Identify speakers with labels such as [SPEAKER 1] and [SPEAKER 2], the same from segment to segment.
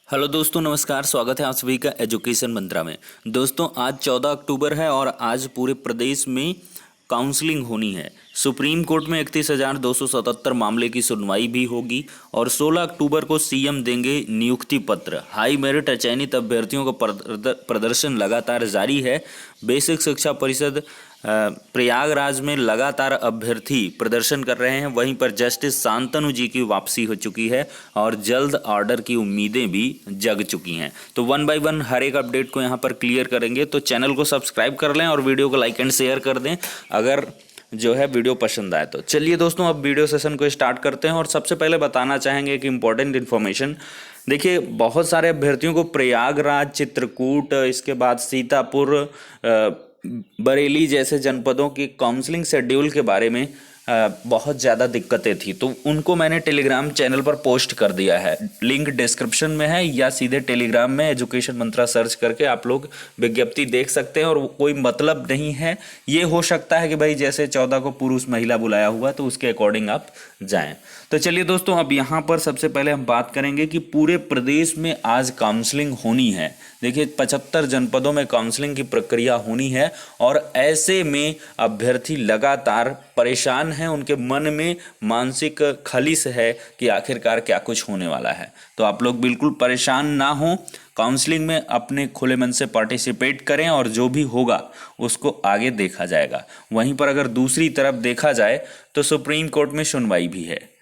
[SPEAKER 1] Hello दोस्तों, नमस्कार। स्वागत है आप सभी का एजुकेशन मंत्रा में। दोस्तों, आज 14 अक्टूबर है और आज पूरे प्रदेश में काउंसलिंग होनी है। सुप्रीम कोर्ट में 31,277 मामले की सुनवाई भी होगी और 16 अक्टूबर को सीएम देंगे नियुक्ति पत्र। हाई मेरिट चयनित अभ्यर्थियों का प्रदर्शन लगातार जारी है। बेसिक शिक्षा परिषद प्रयागराज में लगातार अभ्यर्थी प्रदर्शन कर रहे हैं। वहीं पर जस्टिस शांतनु जी की वापसी हो चुकी है और जल्द ऑर्डर की उम्मीदें भी जग चुकी हैं। तो वन बाय वन हर एक अपडेट को यहाँ पर क्लियर करेंगे। तो चैनल को सब्सक्राइब कर लें और वीडियो को लाइक एंड शेयर कर दें अगर जो है वीडियो पसंद आए तो। चलिए दोस्तों, अब वीडियो सेशन को स्टार्ट करते हैं और सबसे पहले बताना चाहेंगे कि इम्पोर्टेंट इन्फॉर्मेशन। देखिए, बहुत सारे अभ्यर्थियों को प्रयागराज, चित्रकूट, इसके बाद सीतापुर, बरेली जैसे जनपदों की काउंसलिंग शेड्यूल के बारे में बहुत ज़्यादा दिक्कतें थी, तो उनको मैंने टेलीग्राम चैनल पर पोस्ट कर दिया है। लिंक डिस्क्रिप्शन में है या सीधे टेलीग्राम में एजुकेशन मंत्रा सर्च करके आप लोग विज्ञप्ति देख सकते हैं। और कोई मतलब नहीं है, ये हो सकता है कि भाई जैसे 14 को पुरुष महिला बुलाया हुआ तो उसके अकॉर्डिंग आप जाएं। तो चलिए दोस्तों, अब यहाँ पर सबसे पहले हम बात करेंगे कि पूरे प्रदेश में आज काउंसलिंग होनी है। देखिए, 75 जनपदों में काउंसलिंग की प्रक्रिया होनी है और ऐसे में अभ्यर्थी लगातार परेशान हैं। उनके मन में मानसिक खलिश है कि आखिरकार क्या कुछ होने वाला है। तो आप लोग बिल्कुल परेशान ना हो, काउंसलिंग में अपने खुले मन से पार्टिसिपेट करें और जो भी होगा उसको आगे देखा जाएगा। वहीं पर अगर दूसरी तरफ देखा जाए तो सुप्रीम कोर्ट में सुनवाई भी है।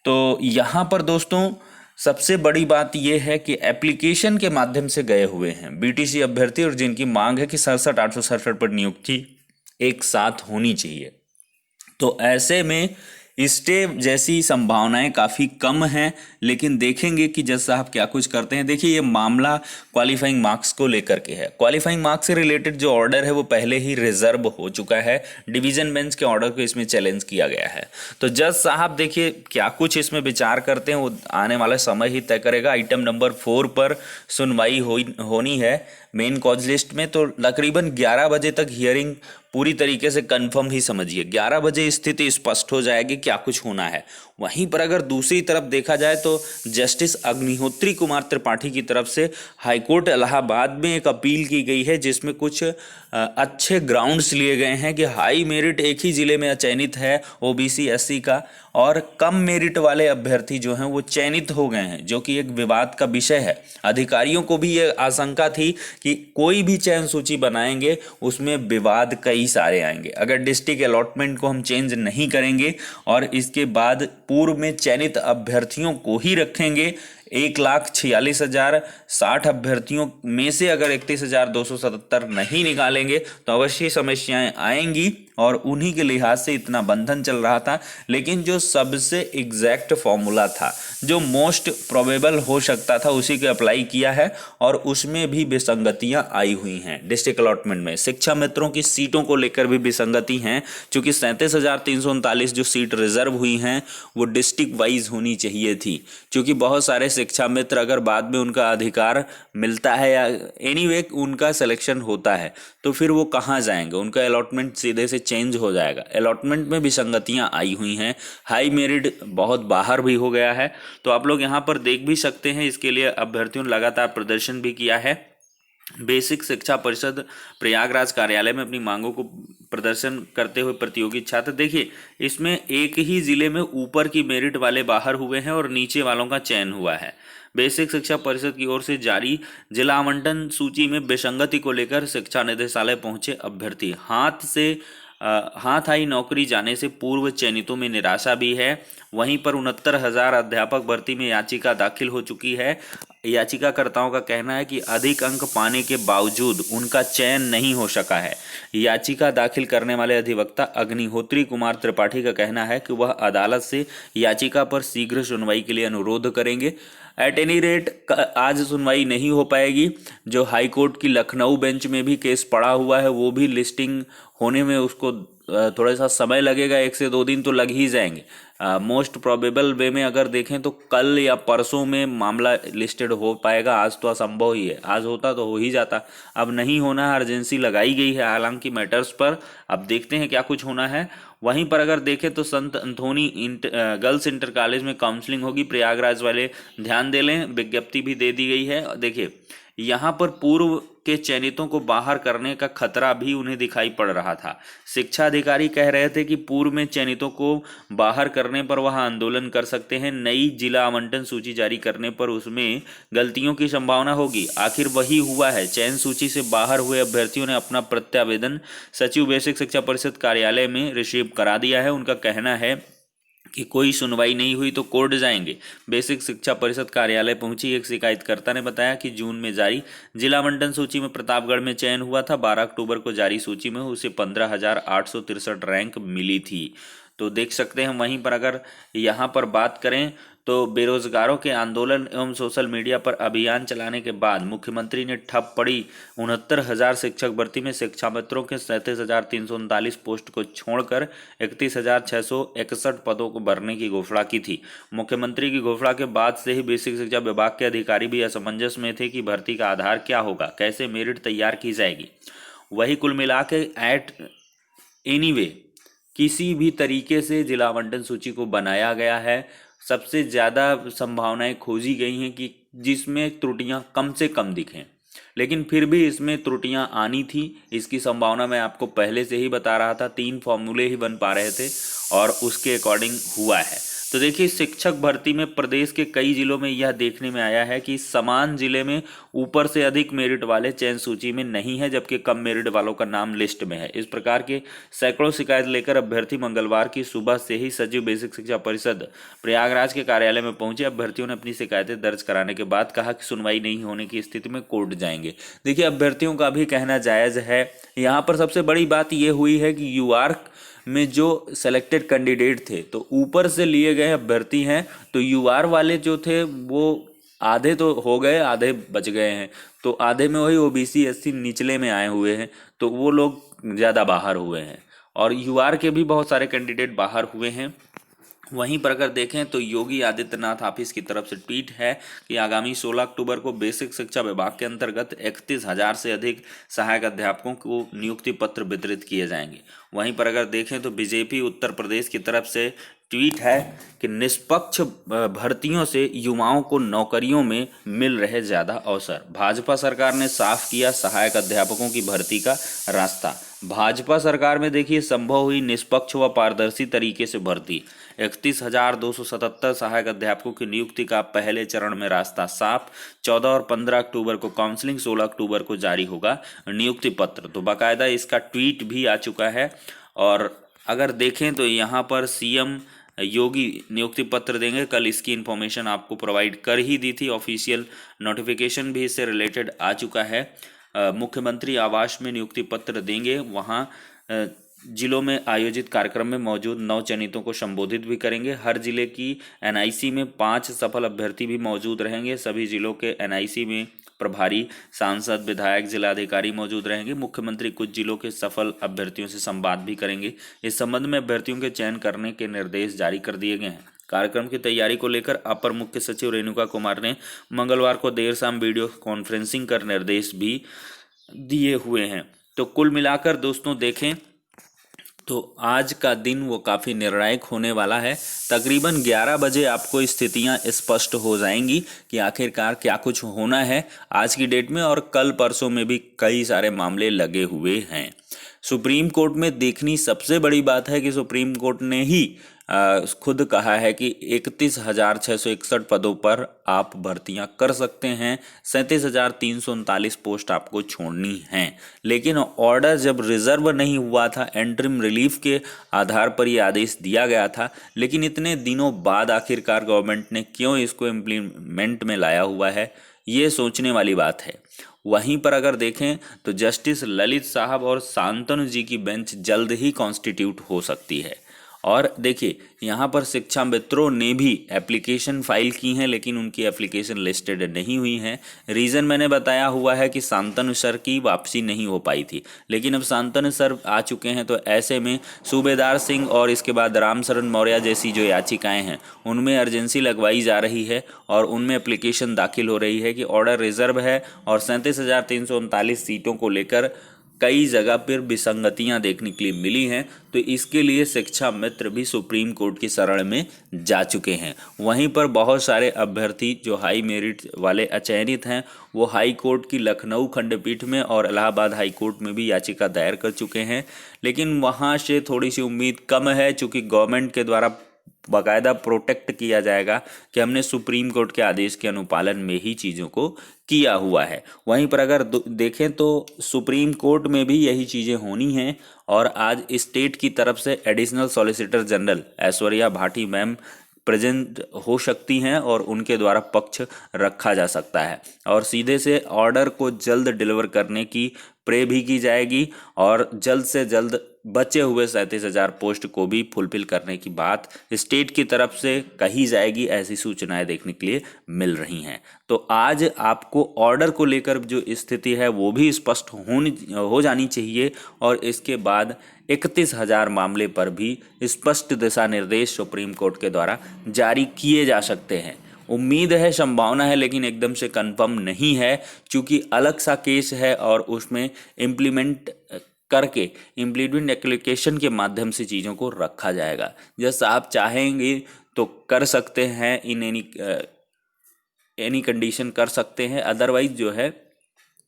[SPEAKER 1] तो यहाँ पर दोस्तों सबसे बड़ी बात यह है कि एप्लीकेशन के माध्यम से गए हुए हैं बीटीसी अभ्यर्थी और जिनकी मांग है कि 67,867 पर नियुक्ति एक साथ होनी चाहिए। तो ऐसे में स्टे जैसी संभावनाएं काफ़ी कम हैं, लेकिन देखेंगे कि जज साहब क्या कुछ करते हैं। देखिए, ये मामला क्वालिफाइंग मार्क्स को लेकर के है। क्वालिफाइंग मार्क्स से रिलेटेड जो ऑर्डर है वो पहले ही रिजर्व हो चुका है। डिवीजन बेंच के ऑर्डर को इसमें चैलेंज किया गया है। तो जज साहब देखिए क्या कुछ इसमें विचार करते हैं वो आने वाला समय ही तय करेगा। आइटम नंबर 4 पर सुनवाई होनी है मेन कॉज लिस्ट में। तो तकरीबन 11 बजे तक हियरिंग पूरी तरीके से कंफर्म ही समझिए। 11 बजे स्थिति स्पष्ट हो जाएगी क्या कुछ होना है। वहीं पर अगर दूसरी तरफ देखा जाए तो जस्टिस अग्निहोत्री कुमार त्रिपाठी की तरफ से हाईकोर्ट इलाहाबाद में एक अपील की गई है जिसमें कुछ अच्छे ग्राउंड्स लिए गए हैं कि हाई मेरिट एक ही ज़िले में चयनित है ओबीसी एससी का और कम मेरिट वाले अभ्यर्थी जो हैं वो चयनित हो गए हैं, जो कि एक विवाद का विषय है। अधिकारियों को भी ये आशंका थी कि कोई भी चयन सूची बनाएंगे उसमें विवाद कई सारे आएंगे। अगर डिस्ट्रिक्ट अलॉटमेंट को हम चेंज नहीं करेंगे और इसके बाद पूर्व में चयनित अभ्यर्थियों को ही रखेंगे, 1,46,060 अभ्यर्थियों में से अगर 31,277 नहीं निकालेंगे तो अवश्य समस्याएं आएंगी। और उन्हीं के लिहाज से इतना बंधन चल रहा था। लेकिन जो सबसे एग्जैक्ट फॉर्मूला था, जो मोस्ट प्रोबेबल हो सकता था, उसी को अप्लाई किया है और उसमें भी विसंगतियां आई हुई हैं। डिस्ट्रिक्ट अलॉटमेंट में शिक्षा मित्रों की सीटों को लेकर भी विसंगति हैं, क्योंकि 37,339 जो सीट रिजर्व हुई हैं वो डिस्ट्रिक्ट वाइज होनी चाहिए थी। क्योंकि बहुत सारे शिक्षा मित्र अगर बाद में उनका अधिकार मिलता है या एनीवे उनका सिलेक्शन होता है तो फिर वो कहाँ जाएंगे, उनका अलॉटमेंट सीधे से चेंज हो जाएगा। अलॉटमेंट में विसंगतियां आई हुई हैं। हाई मेरिट बहुत बाहर भी हो गया है। तो आप लोग यहाँ पर देख भी सकते हैं। इसके लिए अभ्यर्थियों ने लगातार प्रदर्शन भी किया है। बेसिक शिक्षा परिषद प्रयागराज कार्यालय में अपनी मांगों को प्रदर्शन करते हुए प्रतियोगी छात्र, देखिए इसमें एक ही जिले में ऊपर की मेरिट वाले बाहर हुए हैं और नीचे वालों का चयन हुआ है। बेसिक शिक्षा परिषद की ओर से जारी जिला आवंटन सूची में विसंगति को लेकर शिक्षा निदेशालय पहुंचे अभ्यर्थी। हाथ आई नौकरी जाने से पूर्व चयनितों में निराशा भी है। वहीं पर 69,000 अध्यापक भर्ती में याचिका दाखिल हो चुकी है। याचिकाकर्ताओं का कहना है कि अधिक अंक पाने के बावजूद उनका चयन नहीं हो सका है। याचिका दाखिल करने वाले अधिवक्ता अग्निहोत्री कुमार त्रिपाठी का कहना है कि वह अदालत से याचिका पर शीघ्र सुनवाई के लिए अनुरोध करेंगे। एट एनी रेट आज सुनवाई नहीं हो पाएगी। जो हाई कोर्ट की लखनऊ बेंच में भी केस पड़ा हुआ है वो भी लिस्टिंग होने में उसको थोड़ा सा समय लगेगा, 1 से 2 दिन तो लग ही जाएंगे। मोस्ट प्रोबेबल वे में अगर देखें तो कल या परसों में मामला लिस्टेड हो पाएगा। आज तो असंभव ही है, आज होता तो हो ही जाता, अब नहीं होना है। अर्जेंसी लगाई गई है हालांकि मैटर्स पर, अब देखते हैं क्या कुछ होना है। वहीं पर अगर देखें तो संत अंथोनी गर्ल्स इंटर कॉलेज में काउंसलिंग होगी, प्रयागराज वाले ध्यान दे लें, विज्ञप्ति भी दे दी गई है। देखिए यहाँ पर पूर्व के चयनितों को बाहर करने का खतरा भी उन्हें दिखाई पड़ रहा था। शिक्षा अधिकारी कह रहे थे कि पूर्व में चयनितों को बाहर करने पर वह आंदोलन कर सकते हैं, नई जिला आवंटन सूची जारी करने पर उसमें गलतियों की संभावना होगी। आखिर वही हुआ है, चयन सूची से बाहर हुए अभ्यर्थियों ने अपना प्रत्यावेदन सचिव बेसिक शिक्षा परिषद कार्यालय में रिसीव करा दिया है। उनका कहना है कि कोई सुनवाई नहीं हुई तो कोर्ट जाएंगे। बेसिक शिक्षा परिषद कार्यालय पहुंची एक शिकायतकर्ता ने बताया कि जून में जारी जिला आवंटन सूची में प्रतापगढ़ में चयन हुआ था। 12 अक्टूबर को जारी सूची में उसे 15,863 रैंक मिली थी। तो देख सकते हैं। वहीं पर अगर यहाँ पर बात करें तो बेरोजगारों के आंदोलन एवं सोशल मीडिया पर अभियान चलाने के बाद मुख्यमंत्री ने ठप पड़ी 69,000 शिक्षक भर्ती में शिक्षा मित्रों के 37,339 पोस्ट को छोड़कर 31,661 पदों को भरने की घोषणा की थी। मुख्यमंत्री की घोषणा के बाद से ही बेसिक शिक्षा विभाग के अधिकारी भी असमंजस में थे कि भर्ती का आधार क्या होगा, कैसे मेरिट तैयार की जाएगी। वही कुल मिला के एनीवे किसी भी तरीके से जिला आवंटन सूची को बनाया गया है। सबसे ज़्यादा संभावनाएं खोजी गई हैं कि जिसमें त्रुटियां कम से कम दिखें, लेकिन फिर भी इसमें त्रुटियां आनी थी। इसकी संभावना मैं आपको पहले से ही बता रहा था, 3 फॉर्मूले ही बन पा रहे थे और उसके अकॉर्डिंग हुआ है। तो देखिए शिक्षक भर्ती में प्रदेश के कई जिलों में यह देखने में आया है कि समान जिले में ऊपर से अधिक मेरिट वाले चयन सूची में नहीं है, जबकि कम मेरिट वालों का नाम लिस्ट में है। इस प्रकार के सैकड़ों शिकायत लेकर अभ्यर्थी मंगलवार की सुबह से ही सचिव बेसिक शिक्षा परिषद प्रयागराज के कार्यालय में पहुंचे। अभ्यर्थियों ने अपनी शिकायतें दर्ज कराने के बाद कहा कि सुनवाई नहीं होने की स्थिति में कोर्ट जाएंगे। देखिए अभ्यर्थियों का भी कहना जायज़ है। यहाँ पर सबसे बड़ी बात यह हुई है कि यूआर्क में जो सेलेक्टेड कैंडिडेट थे तो ऊपर से लिए गए अभ्यर्थी हैं, तो यूआर वाले जो थे वो आधे तो हो गए, आधे बच गए हैं। तो आधे में वही ओबीसी एससी निचले में आए हुए हैं, तो वो लोग ज़्यादा बाहर हुए हैं और यूआर के भी बहुत सारे कैंडिडेट बाहर हुए हैं। वहीं पर अगर देखें तो योगी आदित्यनाथ ऑफिस की तरफ से ट्वीट है कि आगामी 16 अक्टूबर को बेसिक शिक्षा विभाग के अंतर्गत 31,000 से अधिक सहायक अध्यापकों को नियुक्ति पत्र वितरित किए जाएंगे। वहीं पर अगर देखें तो बीजेपी उत्तर प्रदेश की तरफ से ट्वीट है कि निष्पक्ष भर्तियों से युवाओं को नौकरियों में मिल रहे ज़्यादा अवसर। भाजपा सरकार ने साफ किया सहायक अध्यापकों की भर्ती का रास्ता। भाजपा सरकार में देखिए संभव हुई निष्पक्ष व पारदर्शी तरीके से भर्ती। 31,277 सहायक अध्यापकों की नियुक्ति का पहले चरण में रास्ता साफ। 14 और 15 अक्टूबर को काउंसलिंग, 16 अक्टूबर को जारी होगा नियुक्ति पत्र। तो बाकायदा इसका ट्वीट भी आ चुका है। और अगर देखें तो यहाँ पर सीएम योगी नियुक्ति पत्र देंगे। कल इसकी इन्फॉर्मेशन आपको प्रोवाइड कर ही दी थी, ऑफिशियल नोटिफिकेशन भी इससे रिलेटेड आ चुका है। मुख्यमंत्री आवास में नियुक्ति पत्र देंगे। वहाँ जिलों में आयोजित कार्यक्रम में मौजूद नवचयनितों को संबोधित भी करेंगे। हर जिले की एनआईसी में 5 सफल अभ्यर्थी भी मौजूद रहेंगे। सभी जिलों के एनआईसी में प्रभारी, सांसद, विधायक, जिलाधिकारी मौजूद रहेंगे। मुख्यमंत्री कुछ जिलों के सफल अभ्यर्थियों से संवाद भी करेंगे। इस संबंध में अभ्यर्थियों के चयन करने के निर्देश जारी कर दिए गए हैं। कार्यक्रम की तैयारी को लेकर अपर मुख्य सचिव रेणुका कुमार ने मंगलवार को देर शाम वीडियो कॉन्फ्रेंसिंग कर निर्देश भी दिए हुए हैं। तो कुल मिलाकर दोस्तों देखें तो आज का दिन वो काफ़ी निर्णायक होने वाला है। तकरीबन 11 बजे आपको स्थितियां स्पष्ट हो जाएंगी कि आखिरकार क्या कुछ होना है आज की डेट में। और कल परसों में भी कई सारे मामले लगे हुए हैं। सुप्रीम कोर्ट में देखनी सबसे बड़ी बात है कि सुप्रीम कोर्ट ने ही खुद कहा है कि 31,661 पदों पर आप भर्तियां कर सकते हैं। 37,339 पोस्ट आपको छोड़नी हैं। लेकिन ऑर्डर जब रिजर्व नहीं हुआ था, एंटरिम रिलीफ के आधार पर ये आदेश दिया गया था, लेकिन इतने दिनों बाद आखिरकार गवर्नमेंट ने क्यों इसको इम्प्लीमेंट में लाया हुआ है, ये सोचने वाली बात है। वहीं पर अगर देखें तो जस्टिस ललित साहब और शांतनु जी की बेंच जल्द ही कॉन्स्टिट्यूट हो सकती है। और देखिए यहाँ पर शिक्षा मित्रों ने भी एप्लीकेशन फाइल की हैं, लेकिन उनकी एप्लीकेशन लिस्टेड नहीं हुई हैं। रीज़न मैंने बताया हुआ है कि शांतनु सर की वापसी नहीं हो पाई थी, लेकिन अब शांतनु सर आ चुके हैं, तो ऐसे में सूबेदार सिंह और इसके बाद रामशरण मौर्य जैसी जो याचिकाएं हैं उनमें अर्जेंसी लगवाई जा रही है और उनमें एप्लीकेशन दाखिल हो रही है कि ऑर्डर रिजर्व है और 37,339 सीटों को लेकर कई जगह पर विसंगतियां देखने के लिए मिली हैं, तो इसके लिए शिक्षा मित्र भी सुप्रीम कोर्ट की शरण में जा चुके हैं। वहीं पर बहुत सारे अभ्यर्थी जो हाई मेरिट वाले अचयनित हैं वो हाई कोर्ट की लखनऊ खंडपीठ में और इलाहाबाद हाई कोर्ट में भी याचिका दायर कर चुके हैं, लेकिन वहां से थोड़ी सी उम्मीद कम है, चूँकि गवर्नमेंट के द्वारा बाकायदा प्रोटेक्ट किया जाएगा कि हमने सुप्रीम कोर्ट के आदेश के अनुपालन में ही चीज़ों को किया हुआ है। वहीं पर अगर देखें तो सुप्रीम कोर्ट में भी यही चीज़ें होनी हैं और आज स्टेट की तरफ से additional solicitor general Aishwarya Bhati ma'am present हो सकती हैं और उनके द्वारा पक्ष रखा जा सकता है और सीधे से ऑर्डर को जल्द डिलीवर करने की प्रे भी की जाएगी और जल्द से जल्द बचे हुए 37,000 पोस्ट को भी फुलफिल करने की बात स्टेट की तरफ से कही जाएगी, ऐसी सूचनाएं देखने के लिए मिल रही हैं। तो आज आपको ऑर्डर को लेकर जो स्थिति है वो भी स्पष्ट हो जानी चाहिए और इसके बाद 31,000 मामले पर भी स्पष्ट दिशा निर्देश सुप्रीम कोर्ट के द्वारा जारी किए जा सकते हैं। उम्मीद है, संभावना है, लेकिन एकदम से कंफर्म नहीं है, क्योंकि अलग सा केस है और उसमें इम्प्लीमेंट एप्लीकेशन के माध्यम से चीज़ों को रखा जाएगा। जैसा आप चाहेंगे तो कर सकते हैं, इन एनी कंडीशन कर सकते हैं, अदरवाइज जो है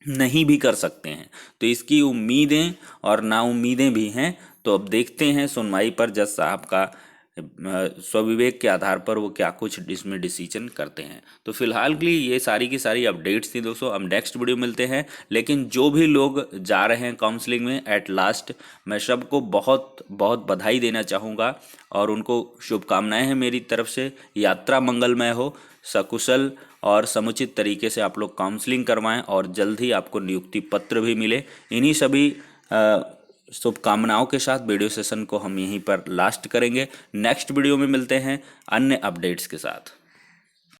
[SPEAKER 1] नहीं भी कर सकते हैं। तो इसकी उम्मीदें और नाउम्मीदें भी हैं। तो अब देखते हैं सुनवाई पर जज साहब का स्वविवेक के आधार पर वो क्या कुछ इसमें डिसीजन करते हैं। तो फिलहाल के लिए ये सारी की सारी अपडेट्स थी दोस्तों। हम नेक्स्ट वीडियो मिलते हैं। लेकिन जो भी लोग जा रहे हैं काउंसलिंग में एट लास्ट, मैं सबको बहुत बहुत बधाई देना चाहूँगा और उनको शुभकामनाएं हैं मेरी तरफ से। यात्रा मंगलमय हो, सकुशल और समुचित तरीके से आप लोग काउंसलिंग करवाएं और जल्द ही आपको नियुक्ति पत्र भी मिले। इन्हीं सभी शुभकामनाओं के साथ वीडियो सेशन को हम यहीं पर लास्ट करेंगे। नेक्स्ट वीडियो में मिलते हैं अन्य अपडेट्स के साथ।